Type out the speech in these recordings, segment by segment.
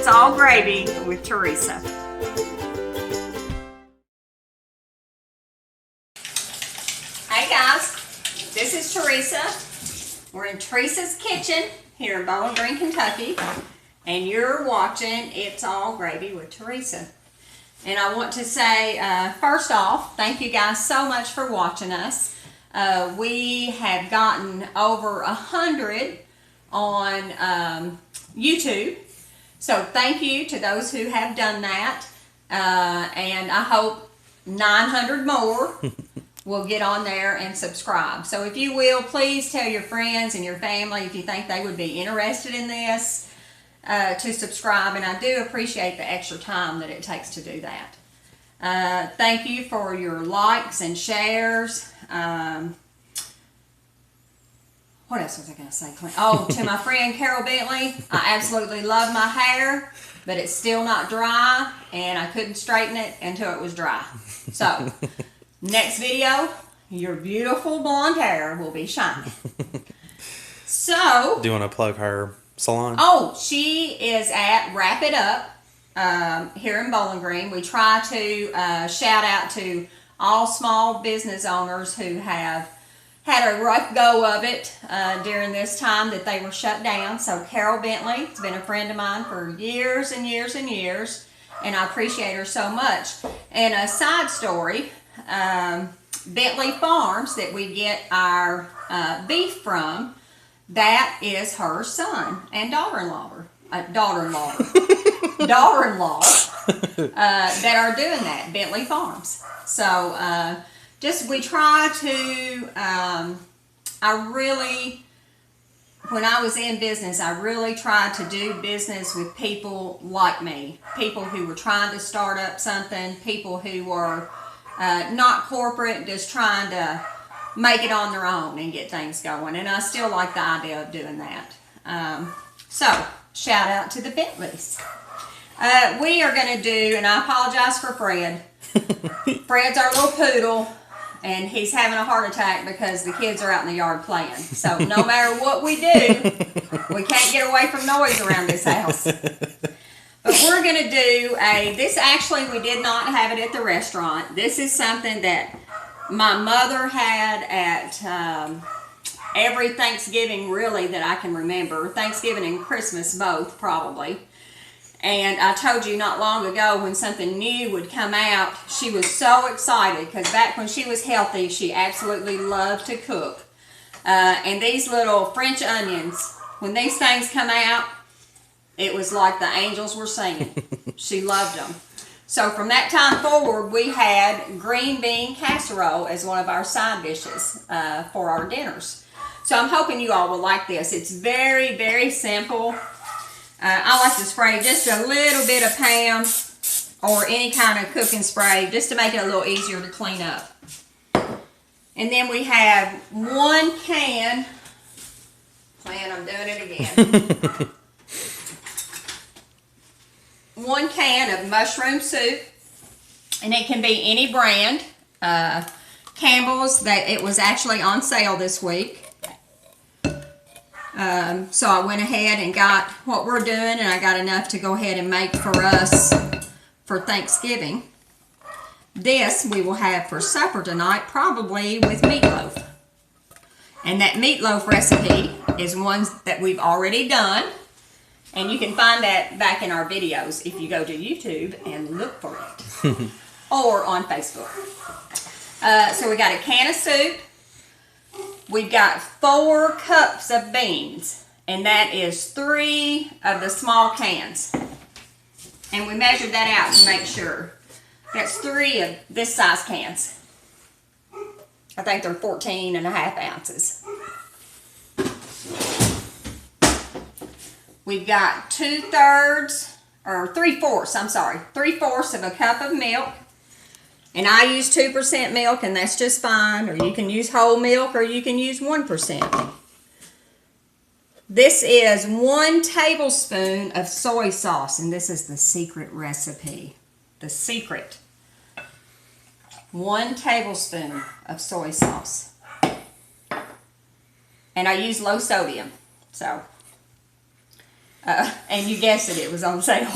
It's All Gravy with Teresa. Hey guys, this is Teresa. We're in Teresa's kitchen here in Bowling Green, Kentucky, and you're watching It's All Gravy with Teresa. And I want to say, first off, thank you guys so much for watching us. We have gotten over 100 on YouTube. So thank you to those who have done that. And I hope 900 more will get on there and subscribe. So if you will, please tell your friends and your family if you think they would be interested in this to subscribe. And I do appreciate the extra time that it takes to do that. Thank you for your likes and shares. What else was I going to say? Oh, to my friend Carol Bentley, I absolutely love my hair, but it's still not dry, and I couldn't straighten it until it was dry. So, next video, your beautiful blonde hair will be shiny. So, do you want to plug her salon? Oh, she is at Wrap It Up here in Bowling Green. We try to shout out to all small business owners who have had a rough go of it during this time that they were shut down. So Carol Bentley has been a friend of mine for years and years and years, and I appreciate her so much. And a side story, Bentley Farms that we get our beef from, that is her son and daughter-in-law that are doing that, Bentley Farms. So we try to, when I was in business, I really tried to do business with people like me. People who were trying to start up something, people who were not corporate, just trying to make it on their own and get things going. And I still like the idea of doing that. So, shout out to the Bentleys. We are going to do, and I apologize for Fred. Fred's our little poodle. And he's having a heart attack because the kids are out in the yard playing. So no matter what we do, we can't get away from noise around this house. But we're going to do this actually we did not have it at the restaurant. This is something that my mother had at every Thanksgiving really that I can remember. Thanksgiving and Christmas both probably. And I told you not long ago when something new would come out, she was so excited because back when she was healthy, she absolutely loved to cook. And these little French onions, when these things come out, it was like the angels were singing. She loved them. So from that time forward, we had green bean casserole as one of our side dishes for our dinners. So I'm hoping you all will like this. It's very, very simple. I like to spray just a little bit of Pam or any kind of cooking spray just to make it a little easier to clean up. And then we have 1 can, I'm doing it again. 1 can of mushroom soup, and it can be any brand. Campbell's, that it was actually on sale this week. So I went ahead and got what we're doing, and I got enough to go ahead and make for us for Thanksgiving. This we will have for supper tonight, probably with meatloaf. And that meatloaf recipe is one that we've already done, and you can find that back in our videos if you go to YouTube and look for it, or on Facebook. So we got a can of soup. We've got 4 cups of beans, and that is 3 of the small cans. And we measured that out to make sure. That's 3 of this size cans. I think they're 14.5 ounces. We've got 3/4 of a cup of milk. And I use 2% milk, and that's just fine. Or you can use whole milk, or you can use 1%. This is 1 tablespoon of soy sauce, and this is the secret recipe. The secret. 1 tablespoon of soy sauce. And I use low sodium. So And you guessed it, it was on sale.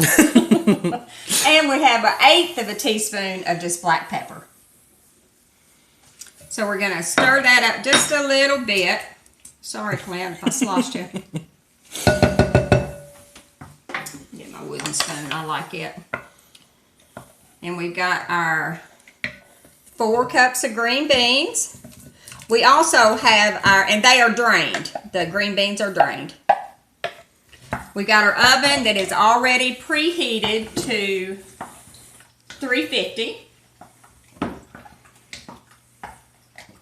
And we have 1/8 of a teaspoon of just black pepper. So we're going to stir that up just a little bit. Sorry, Clint, if I sloshed you. Get my wooden spoon, I like it. And we've got our 4 cups of green beans. We also have our, and they are drained. The green beans are drained. We got our oven that is already preheated to 350.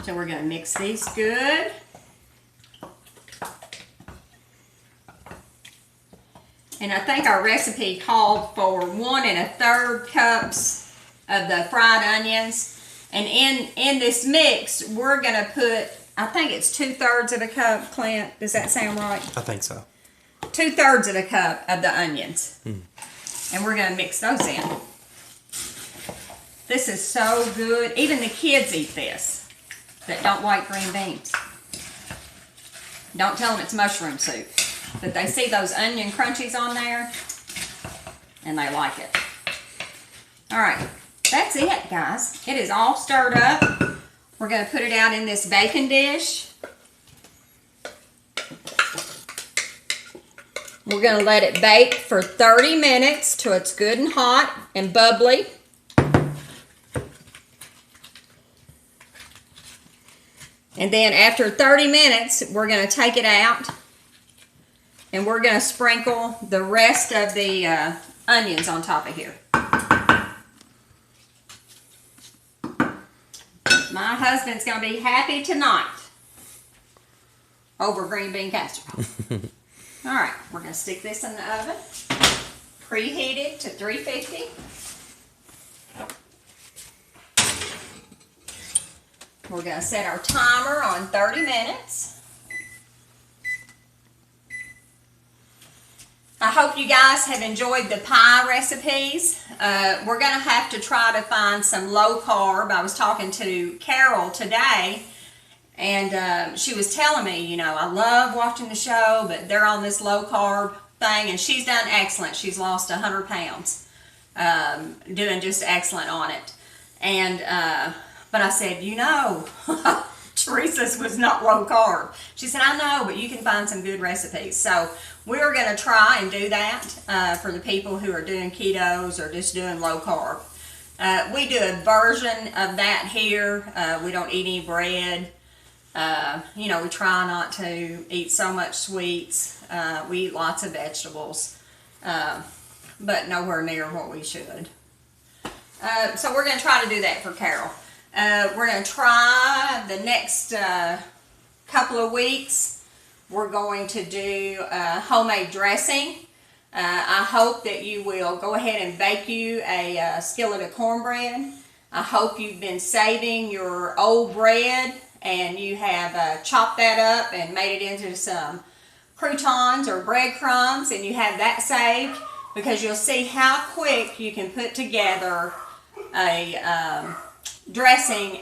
So we're going to mix these good. And I think our recipe called for 1 1/3 cups of the fried onions. And in this mix, we're going to put, I think it's 2/3 of a cup, Clint. Does that sound right? I think so. 2/3 of a cup of the onions. And we're going to mix those in. This is so good. Even the kids eat this that don't like green beans. Don't tell them it's mushroom soup. But they see those onion crunchies on there and they like it. All right. That's it, guys. It is all stirred up. We're going to put it out in this baking dish. We're going to let it bake for 30 minutes till it's good and hot and bubbly. And then after 30 minutes, we're going to take it out and we're going to sprinkle the rest of the onions on top of here. My husband's going to be happy tonight over green bean casserole. All right, we're going to stick this in the oven, preheated to 350. We're going to set our timer on 30 minutes. I hope you guys have enjoyed the pie recipes. We're going to have to try to find some low carb. I was talking to Carol today, and she was telling me, you know, I love watching the show, but they're on this low carb thing, and she's done excellent. She's lost 100 pounds, doing just excellent on it. And but I said, you know, Teresa's was not low carb. She said, I know, but you can find some good recipes. So we're going to try and do that for the people who are doing ketos or just doing low carb. We do a version of that here. We don't eat any bread. You know, we try not to eat so much sweets. We eat lots of vegetables, but nowhere near what we should. So we're going to try to do that for Carol. We're going to try the next couple of weeks. We're going to do homemade dressing. I hope that you will go ahead and bake you a skillet of cornbread. I hope you've been saving your old bread and you have chopped that up and made it into some croutons or breadcrumbs, and you have that saved, because you'll see how quick you can put together a dressing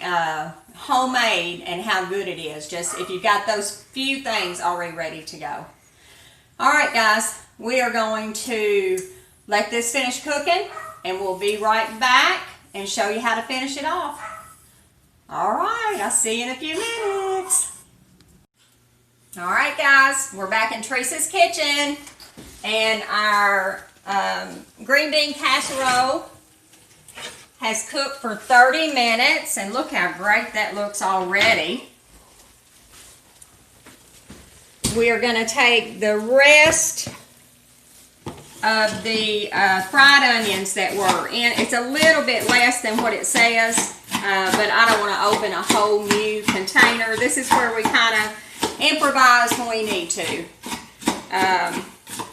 homemade and how good it is, just if you've got those few things already ready to go. Alright guys, we are going to let this finish cooking and we'll be right back and show you how to finish it off. Alright, I'll see you in a few minutes. Alright guys, we're back in Teresa's kitchen, and our green bean casserole has cooked for 30 minutes, and look how great that looks already. We are going to take the rest of the fried onions that were in. It's a little bit less than what it says, but I don't want to open a whole new container. This is where we kind of improvise when we need to.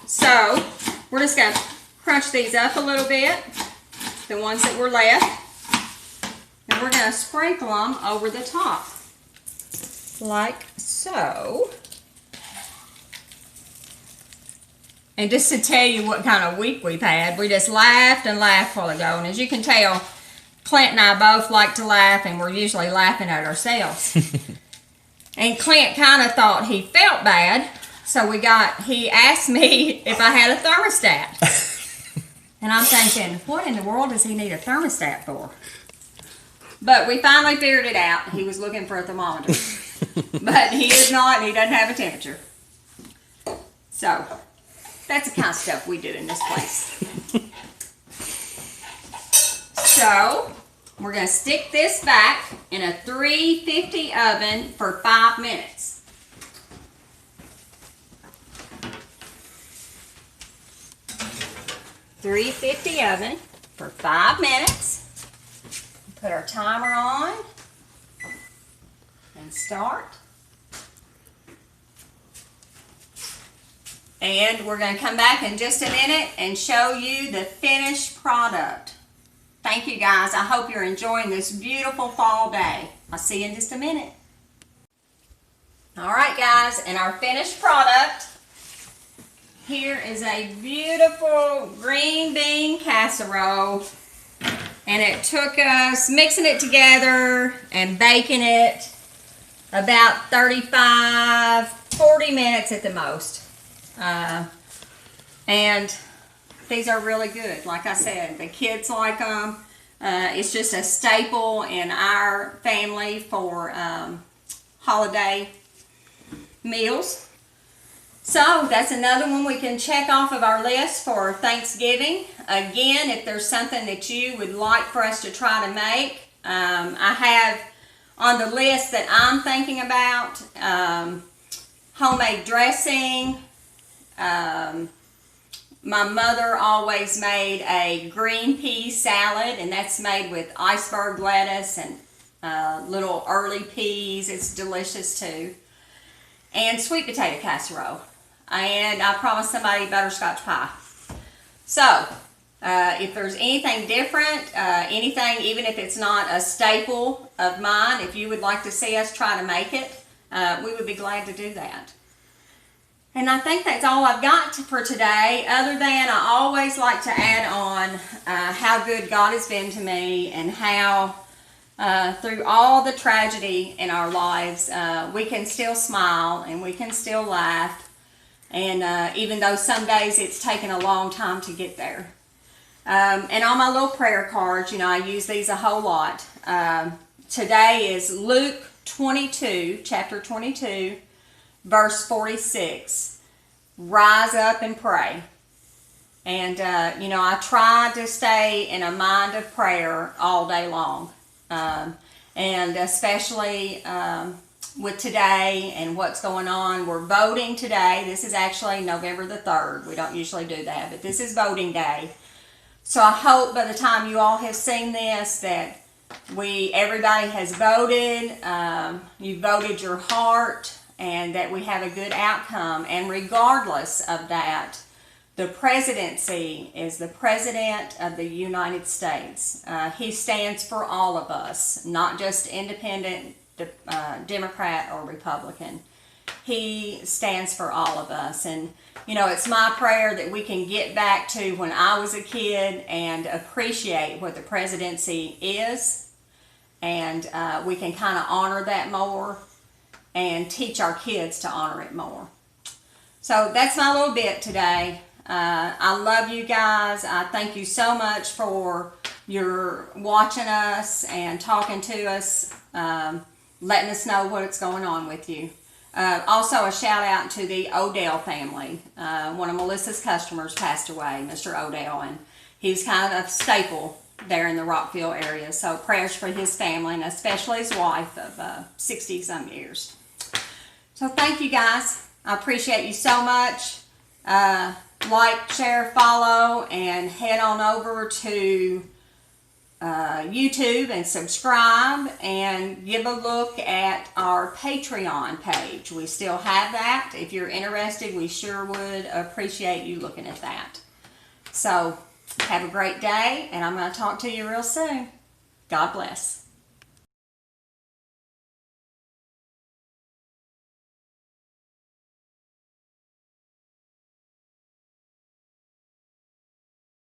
So we're just going to crunch these up a little bit, the ones that were left, and we're going to sprinkle them over the top like so. And just to tell you what kind of week we've had, we just laughed and laughed a while ago, and as you can tell, Clint and I both like to laugh, and we're usually laughing at ourselves. And Clint kind of thought he felt bad, So he asked me if I had a thermostat. And I'm thinking, what in the world does he need a thermostat for? But we finally figured it out. He was looking for a thermometer. But he is not, and he doesn't have a temperature. So, that's the kind of stuff we do in this place. So, we're going to stick this back in a 350 oven for 5 minutes. .350 oven for 5 minutes. Put our timer on and start. And we're going to come back in just a minute and show you the finished product. Thank you guys. I hope you're enjoying this beautiful fall day. I'll see you in just a minute. Alright guys, and our finished product. Here is a beautiful green bean casserole. And it took us mixing it together and baking it about 35, 40 minutes at the most. And these are really good. Like I said, the kids like them. It's just a staple in our family for holiday meals. So that's another one we can check off of our list for Thanksgiving. Again, if there's something that you would like for us to try to make, I have on the list that I'm thinking about homemade dressing. My mother always made a green pea salad, and that's made with iceberg lettuce and little early peas. It's delicious too. And sweet potato casserole. And I promised somebody butterscotch pie. So, if there's anything different, anything, even if it's not a staple of mine, if you would like to see us try to make it, we would be glad to do that. And I think that's all I've got for today, other than I always like to add on how good God has been to me and how through all the tragedy in our lives, we can still smile and we can still laugh. And even though some days it's taken a long time to get there. And on my little prayer cards, you know, I use these a whole lot. Today is Luke 22, chapter 22, verse 46. Rise up and pray. And, you know, I try to stay in a mind of prayer all day long. And especially with today and what's going on. We're voting today. This is actually November the 3rd. We don't usually do that, but this is voting day. So I hope by the time you all have seen this that everybody has voted. You voted your heart, and that we have a good outcome. And regardless of that, the presidency is the President of the United States. He stands for all of us, not just independent, Democrat or Republican. He stands for all of us. And, you know, it's my prayer that we can get back to when I was a kid and appreciate what the presidency is. And we can kind of honor that more and teach our kids to honor it more. So that's my little bit today. I love you guys. I thank you so much for your watching us and talking to us, letting us know what's going on with you. Also a shout out to the Odell family. One of Melissa's customers passed away, Mr. Odell, and he's kind of a staple there in the Rockville area. So prayers for his family, and especially his wife of 60 some years. So thank you guys. I appreciate you so much. Like, share, follow, and head on over to YouTube and subscribe, and give a look at our Patreon page. We still have that. If you're interested, we sure would appreciate you looking at that. So have a great day, and I'm going to talk to you real soon. God bless.